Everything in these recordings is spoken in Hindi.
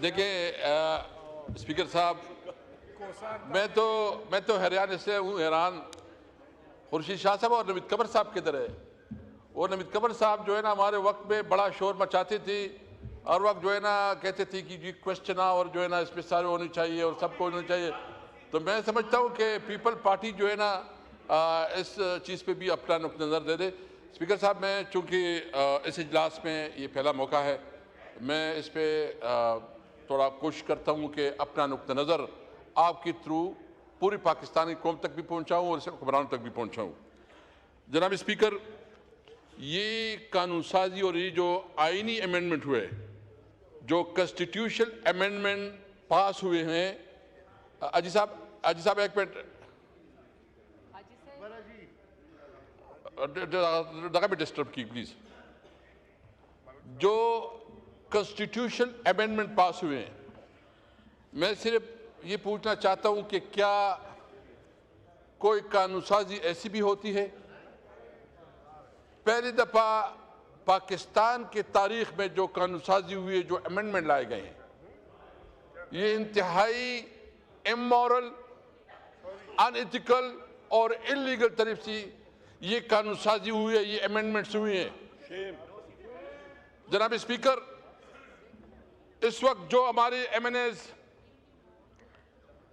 देखिए स्पीकर साहब, मैं तो हरियाणा से हूँ, हैरान खुर्शीद शाह साहब और नवीद कबर साहब किधर है। और नवीद कबर साहब जो है ना हमारे वक्त में बड़ा शोर मचाती थी, हर वक्त जो है ना कहते थे कि जी क्वेश्चन और जो है ना इसमें सारे होने चाहिए और सबको होना चाहिए। तो मैं समझता हूँ कि पीपल पार्टी जो है ना इस चीज़ पे भी अपना नुक्ता नज़र दे दे। स्पीकर साहब, मैं चूँकि इस इजलास में ये पहला मौका है, मैं इस पर थोड़ा कोशिश करता हूँ कि अपना नुक्ता नज़र आपके थ्रू पूरी पाकिस्तानी कौम तक भी पहुँचाऊँ और हुक्मरानों तक भी पहुँचाऊँ। जनाब स्पीकर, ये कानून साजी और ये जो आइनी अमेंडमेंट हुए, जो कॉन्स्टिट्यूशनल अमेंडमेंट पास हुए हैं, अजी साहब एक मिनट, जगह पे डिस्टर्ब की प्लीज। जो कॉन्स्टिट्यूशनल अमेंडमेंट पास हुए हैं, मैं सिर्फ ये पूछना चाहता हूं कि क्या कोई कानून साजी ऐसी भी होती है? पहली दफा पाकिस्तान के तारीख में जो कानून साजी हुई है, जो अमेंडमेंट लाए गए हैं, ये इंतहाई इमोरल, अनएथिकल और इलीगल तरफ से ये कानून साजी हुई है, ये अमेंडमेंट्स हुई हैं। जनाब स्पीकर, इस वक्त जो हमारे एमएनएस,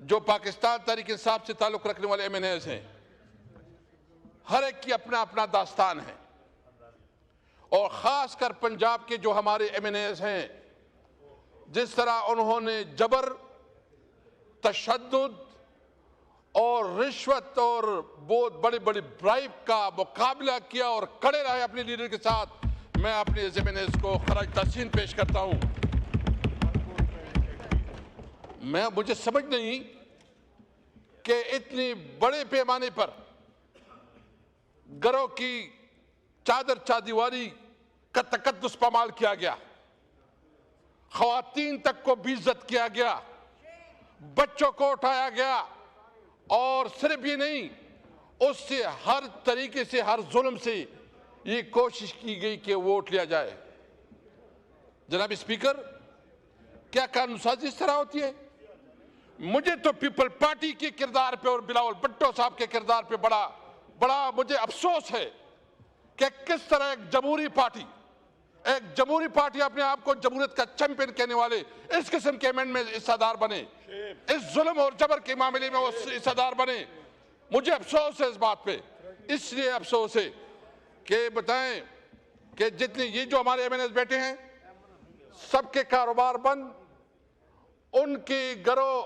जो पाकिस्तान तहरीक इंसाफ से ताल्लुक रखने वाले एमएनएस हैं, हर एक की अपना अपना दास्तान है। और खासकर पंजाब के जो हमारे एमएनएस हैं, जिस तरह उन्होंने जबर, तशद्दुद और रिश्वत और बहुत बड़ी बड़ी ब्राइब का मुकाबला किया और खड़े रहे अपने लीडर के साथ, मैं अपने एमएनएस को खराज तहसीन पेश करता हूं। मुझे समझ नहीं कि इतनी बड़े पैमाने पर घरों की चादर चादीवारी का तकद्दुस पामाल किया गया, ख्वातीन तक को बेइज्जत किया गया, बच्चों को उठाया गया, और सिर्फ ये नहीं, उससे हर तरीके से, हर जुल्म से ये कोशिश की गई कि वोट लिया जाए। जनाब स्पीकर, क्या कानून साजी इस तरह होती है? मुझे तो पीपल पार्टी के किरदार पे और बिलावल भुट्टो साहब के किरदार पे बड़ा मुझे अफसोस है कि किस तरह एक जमहूरी पार्टी अपने आप को जमहूरियत का चैंपियन कहने वाले इस किस्म के अमेंडमेंट में हिस्सेदार बने, इस जुल्म और जबर के मामले में वो हिस्सेदार बने। मुझे अफसोस है इस बात पे। इसलिए अफसोस है कि बताएं कि जितने ये जो हमारे एमएनएस बैठे हैं, सबके कारोबार बंद, उनके घरों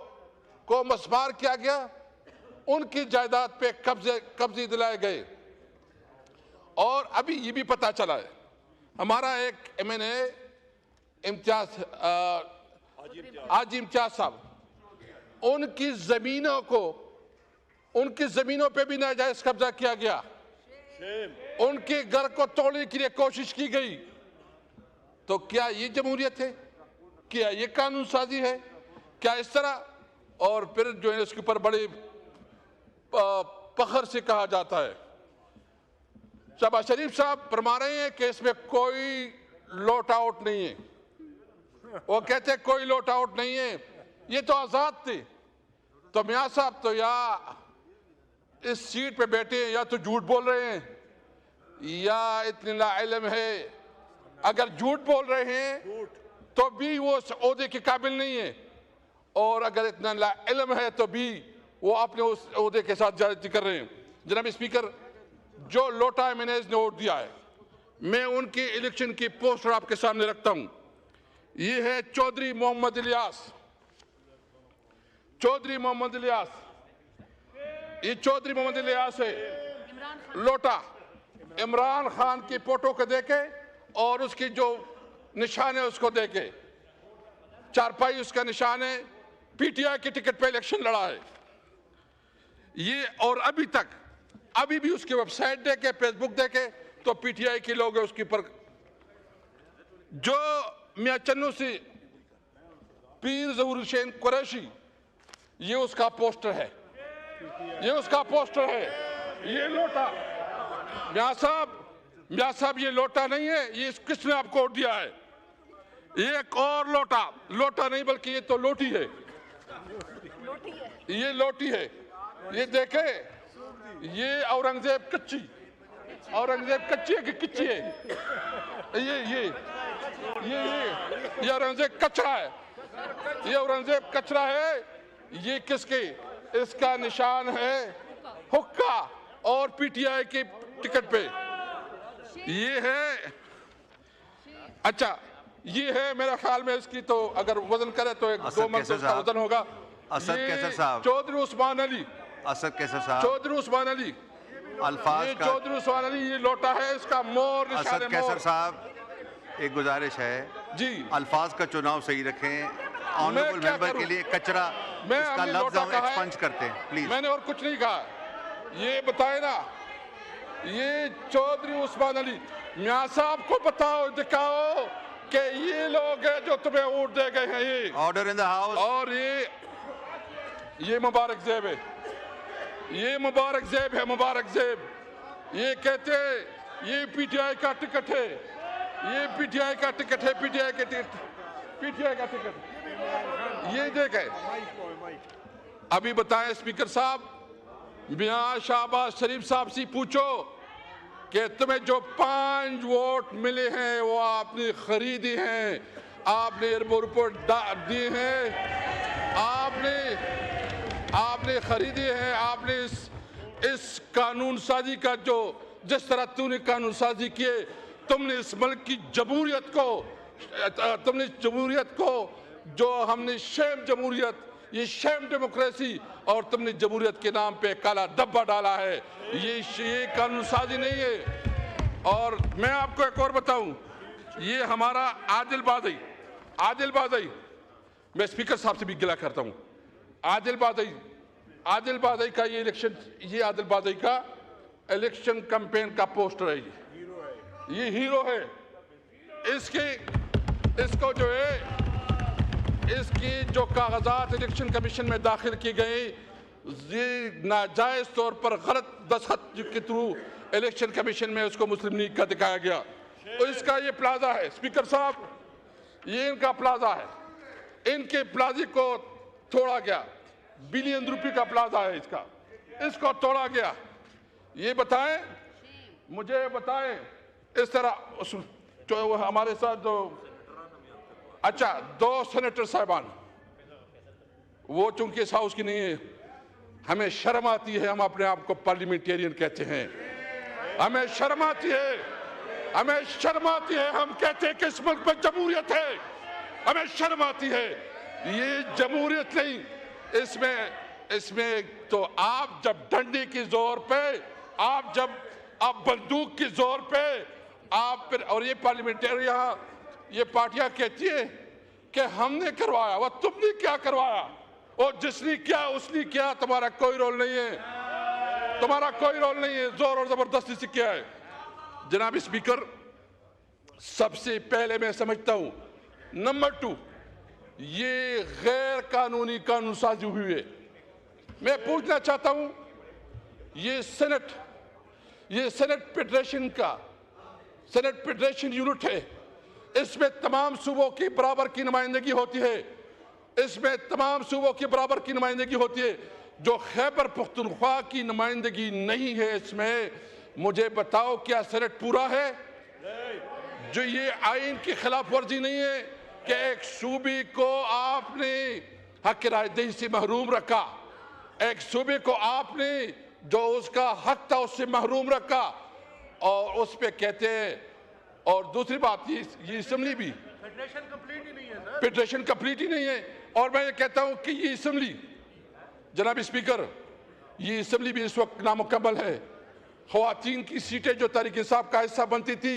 को मस्मार किया गया, उनकी जायदाद पे कब्जे दिलाए गए। और अभी ये भी पता चला है, हमारा एक एमएनए हाजी इम्तियाज साहब, उनकी जमीनों पे भी नाजायज कब्जा किया गया, उनके घर को तोड़ने के लिए कोशिश की गई। तो क्या ये जमहूरियत है? क्या ये कानून साजी है? क्या इस तरह? और फिर जो है इसके ऊपर बड़े फख्र से कहा जाता है, शहबाज शरीफ साहब फरमा रहे हैं कि इसमें कोई लॉट आउट नहीं है। वो कहते हैं कोई लॉट आउट नहीं है, ये तो आजाद थे। तो मियां साहब तो या इस सीट पे बैठे हैं, या तो झूठ बोल रहे हैं, या इतने लाइल्म है। अगर झूठ बोल रहे हैं तो भी वो उस ओहदे के काबिल नहीं है, और अगर इतना लाइल्म है तो भी वो अपने उस ओहदे के साथ ज्यादती कर रहे हैं। जनाब स्पीकर, जो लोटा एमएनएस ने वोट दिया है, मैं उनकी इलेक्शन की पोस्टर आपके सामने रखता हूं। ये है चौधरी मोहम्मद इलियास। ये चौधरी मोहम्मद इलियास है, लोटा। इमरान खान की फोटो को देके और उसकी जो निशान है उसको देके, चारपाई उसका निशान है, पीटीआई के टिकट पे इलेक्शन लड़ा है ये। और अभी भी उसकी वेबसाइट देके, फेसबुक देके, तो पीटीआई के लोग हैं उसके ऊपर। जो मियां चन्नू सी पीर ज़हूर हुसैन कुरैशी, ये उसका पोस्टर है, ये लोटा। मियां साहब ये लोटा नहीं है, ये किसने आपको वोट दिया है? एक और लोटा, लोटा नहीं बल्कि ये तो लोटी है, ये लोटी है। ये देखे, ये औरंगजेब कच्ची, औरंगजेब कच्ची है कि किच्ची है? ये औरंगजेब कचरा है, ये औरंगजेब कचरा है। ये किसके? इसका निशान है हुक्का और पीटीआई के टिकट पे ये है। अच्छा, ये है मेरा ख्याल में इसकी तो अगर वजन करे तो एक 2 मन का वजन होगा। असद कैसर साहब, चौधरी उस्मान अली, असद कैसर साहब, चौधरी उस्मान अली, अल्फाज का चौधरी उस्मान अली, ये लोटा है, इसका मोर निशान है। असद कैसर साहब, एक गुजारिश है जी, अल्फाज का चुनाव सही रखें। ऑनरेबल मेंबर के लिए कचरा, इसका लफ्ज हम एक्सपंज करते हैं प्लीज। मैंने और कुछ नहीं कहा। ये बताए ना, ये चौधरी उस्मान अली, मियां साहब को बताओ, दिखाओ कि ये लोग हैं जो तुम्हें वोट दे गए हैं। ये ऑर्डर इन द हाउस। और ये मुबारक जेब है, ये मुबारक जेब है, मुबारक जेब। ये कहते हैं ये पीटीआई का टिकट है, ये पीटीआई का टिकट है, पीटीआई का टिकट। ये देखे। अभी बताएं स्पीकर साहब, मियां शहबाज शरीफ साहब से पूछो कि तुम्हें जो 5 वोट मिले हैं वो आपने खरीदी हैं, आपने एयरपोर्ट दी हैं, आपने खरीदी है। आपने इस कानून साजी का जो जिस तरह तूने कानून साजी किए, तुमने इस मुल्क की जमहूरियत को, तुमने जमहूरियत को जो हमने शेम जमहूरियत, ये शेम डेमोक्रेसी, और तुमने जमहूरियत के नाम पे काला डब्बा डाला है। ये कानून साजी नहीं है। और मैं आपको एक और बताऊं, ये हमारा आदिल बादई, मैं स्पीकर साहब से भी गिला करता हूं। आदिल बादई का ये इलेक्शन, ये आदिल बादई का इलेक्शन कैंपेन का पोस्टर है, ये हीरो है। इसको जो है, इसकी जो कागजात इलेक्शन कमीशन में दाखिल की गई, ये नाजायज तौर पर गलत दस्तखत के थ्रू इलेक्शन कमीशन में उसको मुस्लिम लीग का दिखाया गया। तो इसका ये प्लाजा है स्पीकर साहब, ये इनका प्लाजा है, इनके प्लाजे को तोड़ा गया, बिलियन रुपए का प्लाजा है इसका, इसको तोड़ा गया। ये बताएं, मुझे बताएं, इस तरह जो हमारे साथ जो, अच्छा 2 सेनेटर साहिबान, वो चूंकि इस हाउस की नहीं है, हमें शर्म आती है, हम अपने आप को पार्लियामेंटेरियन कहते हैं, हमें शर्म आती है, हम कहते हैं कि इस मुल्क में जमहूरियत है, हमें शर्म आती है। ये जमहूरियत नहीं, इसमें तो आप जब डंडे की जोर पे, आप बंदूक की जोर पे आप फिर, और ये पार्लियामेंटेरियन, ये पार्टियां कहती है कि हमने करवाया, वह तुमने क्या करवाया, और जिसने किया उसने किया, तुम्हारा कोई रोल नहीं है, तुम्हारा कोई रोल नहीं है, जोर और जबरदस्ती से किया है। जनाब स्पीकर, सबसे पहले मैं समझता हूं, नंबर 2, ये गैर कानूनी कानून साजी हुई है। मैं पूछना चाहता हूं, ये सेनेट फेडरेशन यूनिट है, इसमें तमाम सूबों की बराबर की नुमाइंदगी होती है, इसमें तमाम सूबों की बराबर की नुमाइंदगी होती है। जो खैबर पख्तूनख्वा की नुमाइंदगी नहीं है इसमें, मुझे बताओ क्या सेनेट पूरा है? जो ये आइन की खिलाफ वर्जी नहीं है कि एक सूबे को आपने हक रायदही से महरूम रखा, एक सूबे को आपने जो उसका हक था उससे महरूम रखा, और उस पे कहते हैं। और दूसरी बात, ये असेंबली भी फेडरेशन कंप्लीट ही नहीं है सर, फेडरेशन कंप्लीट ही नहीं है। और मैं ये कहता हूं कि ये असेंबली, जनाब स्पीकर, ये असेंबली भी इस वक्त नामुकम्मल है। ख्वातीन की सीटें जो तहरीक इंसाफ का हिस्सा बनती थी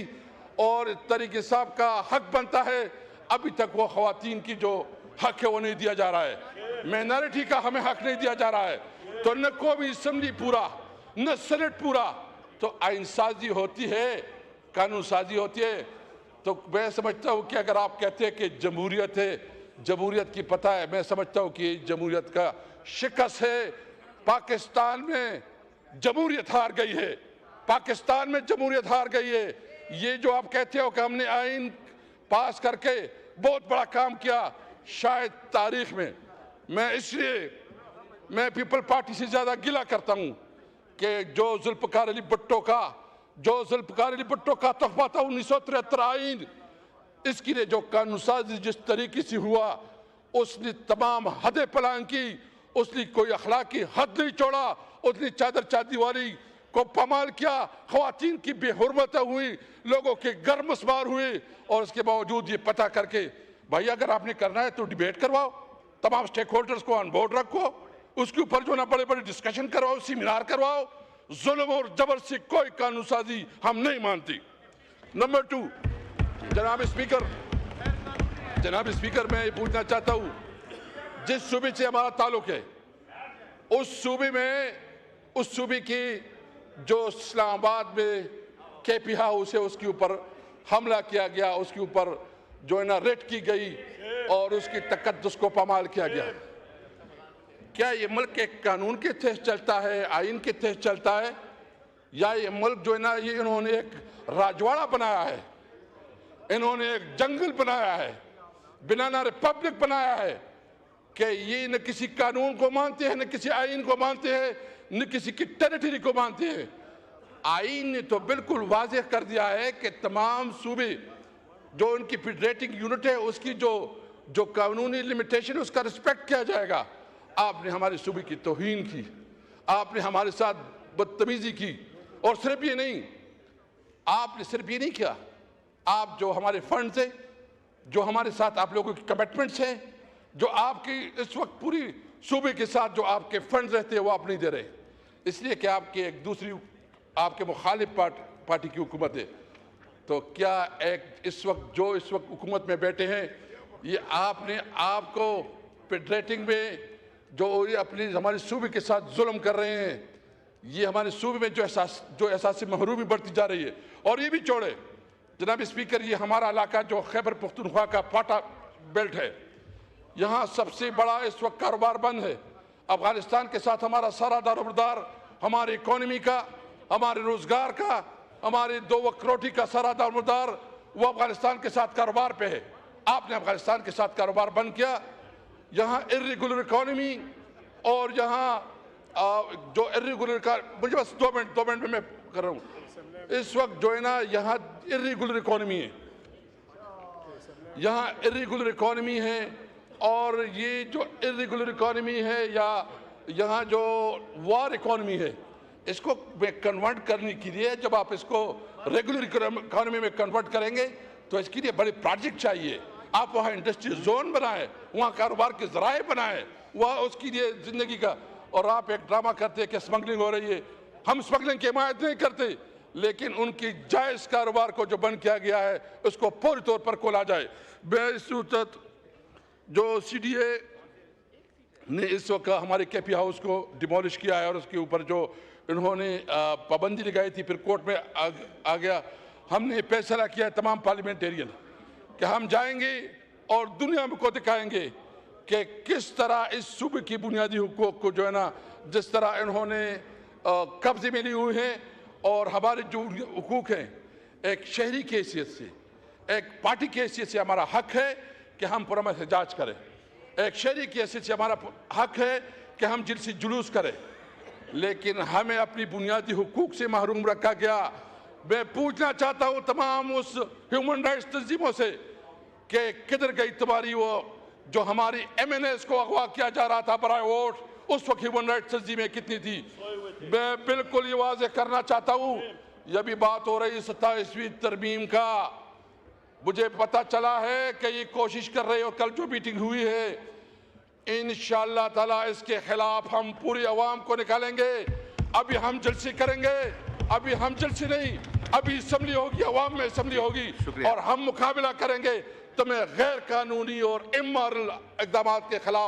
और तहरीक इंसाफ का हक बनता है, अभी तक वो ख्वातीन की जो हक है वो नहीं दिया जा रहा है, माइनॉरिटी का हमें हक नहीं दिया जा रहा है। तो न कोई असेंबली पूरा, न सेनेट पूरा, तो आइन साजी होती है, कानून साजी होती है। तो मैं समझता हूँ कि अगर आप कहते हैं कि जमहूरियत है, जमहूरियत की पता है, मैं समझता हूँ कि जमहूरियत का शिकस्त है। पाकिस्तान में जमहूरियत हार गई है, पाकिस्तान में जमहूरियत हार गई है। ये जो आप कहते हो कि हमने आइन पास करके बहुत बड़ा काम किया शायद तारीख में। मैं इसलिए मैं पीपल पार्टी से ज्यादा गिला करता हूं कि जो जुल्फकार अली भुट्टो का तोहफा था 1973 आइन, इसके लिए जो कानून साजी जिस तरीके से हुआ उसने तमाम हदें पलान की, उसने कोई अखलाकी हद नहीं छोड़ा, उसने चादर चादीवारी को पामाल किया, ख्वातीन की बेहुरमत हुई, लोगों के घर मुसमार हुए। और इसके बावजूद ये पता करके भाई अगर आपने करना है तो डिबेट करवाओ, तमाम स्टेक होल्डर्स को ऑन बोर्ड रखो, उसके ऊपर जो ना बड़े बड़े डिस्कशन करवाओ, सेमिनार करवाओ। जुल्म और जबर से कोई कानून साजी हम नहीं मानती। नंबर 2, जनाब स्पीकर मैं ये पूछना चाहता हूं, जिस सूबे से हमारा ताल्लुक है उस सूबे की जो इस्लामाबाद में केपी हाउस है उसके ऊपर हमला किया गया, उसके ऊपर जो है ना रेड की गई और उसकी तकद्दुस को पामाल किया गया। क्या ये मुल्क एक कानून के तहत चलता है, आइन के तहत चलता है, या ये मुल्क जो है ना ये इन्होंने एक राजवाड़ा बनाया है, इन्होंने एक जंगल बनाया है, बनाना रिपब्लिक बनाया है कि ये न किसी कानून को मानते हैं, न किसी आइन को मानते हैं, न किसी की टेरिटरी को मानते हैं। आइन ने तो बिल्कुल वाज़ेह कर दिया है कि तमाम सूबे जो उनकी फेडरेटिंग यूनिट है उसकी जो कानूनी लिमिटेशन है उसका रिस्पेक्ट किया जाएगा। आपने हमारे सूबे की तौहीन की, आपने हमारे साथ बदतमीजी की, और सिर्फ ये नहीं, आपने सिर्फ ये नहीं किया, आप जो हमारे फंड्स हैं, जो हमारे साथ आप लोगों की कमिटमेंट्स हैं, जो आपकी इस वक्त पूरी सूबे के साथ जो आपके फंड्स रहते हैं वो आप नहीं दे रहे, इसलिए कि आपके एक दूसरी आपके मुखालिफ पार्टी की हुकूमत है। तो क्या इस वक्त हुकूमत में बैठे हैं, ये आपको फेडरेटिंग में जो ये अपनी हमारे सूबे के साथ जुल्म कर रहे हैं, ये हमारे सूबे में जो एहसास महरूमी बढ़ती जा रही है। और ये भी छोड़े जनाब स्पीकर, ये हमारा इलाका जो खैबर पख्तूनख्वा का पाटा बेल्ट है, यहाँ सबसे बड़ा इस वक्त कारोबार बंद है। अफगानिस्तान के साथ हमारा सारा दारोमदार, हमारी इकोनॉमी का, हमारे रोजगार का, हमारे 2 वक्त रोटी का सारा दारोमदार वो अफगानिस्तान के साथ कारोबार पे है। आपने अफगानिस्तान के साथ कारोबार बंद किया। यहाँ इर्रेगुलर इकोनॉमी और यहाँ जो इर्रेगुलर का, मुझे बस 2 मिनट में मैं कर रहा हूँ। इस वक्त जो है ना यहाँ इर्रेगुलर इकोनॉमी है, यहाँ इर्रेगुलर इकोनॉमी है, और ये जो इर्रेगुलर इकोनॉमी है या यहाँ जो वार इकोनॉमी है, इसको कन्वर्ट करने के लिए जब आप इसको रेगुलर इकोनॉमी में कन्वर्ट करेंगे तो इसके लिए बड़े प्रोजेक्ट चाहिए। आप वहाँ इंडस्ट्री जोन बनाएं, वहाँ कारोबार के जराए बनाएं, वहाँ उसके लिए जिंदगी का। और आप एक ड्रामा करते हैं कि स्मगलिंग हो रही है। हम स्मगलिंग की हिमायत नहीं करते, लेकिन उनकी जायज़ कारोबार को जो बंद किया गया है उसको पूरी तौर पर खोला जाए। जो CDA ने इस वक्त हमारे केपी हाउस को डिमोलिश किया है और उसके ऊपर जो इन्होंने पाबंदी लगाई थी, फिर कोर्ट में आ गया। हमने फैसला किया है तमाम पार्लियामेंटेरियन कि हम जाएंगे और दुनिया को दिखाएंगे कि किस तरह इस सूबे की बुनियादी हुकूक को जो है ना, जिस तरह इन्होंने कब्जे में ली हुई है, और हमारे जो हुकूक हैं एक शहरी की हैसियत से, एक पार्टी की हैसियत से हमारा हक है कि हम पुरअमन एहतजाज करें। एक शहरी की हैसियत से हमारा हक है कि हम जिलसी जुलूस करें, लेकिन हमें अपनी बुनियादी हुकूक से महरूम रखा गया। मैं पूछना चाहता हूँ तमाम उस ह्यूमन राइट्स तंजीमों से कि किधर गई तुम्हारी वो जो हमारी MNAs को अगवा किया जा रहा था बराए वोट, उस वक्त ह्यूमन राइट्स तंजीमें कितनी थी। मैं बिल्कुल ये वाज़ेह करना चाहता हूँ, यह भी बात हो रही 27वीं तरमीम का, मुझे पता चला है कि ये कोशिश कर रहे हो। कल जो मीटिंग हुई है इंशाअल्लाह ताला इसके खिलाफ हम पूरी अवाम को निकालेंगे। अभी हम जलसे करेंगे, अभी हम जलसे नहीं, अभी असम्बली होगी, अवाम में असम्बली होगी और हम मुकाबला करेंगे। तो मैं गैर कानूनी और इमोरल इक़दामात के खिलाफ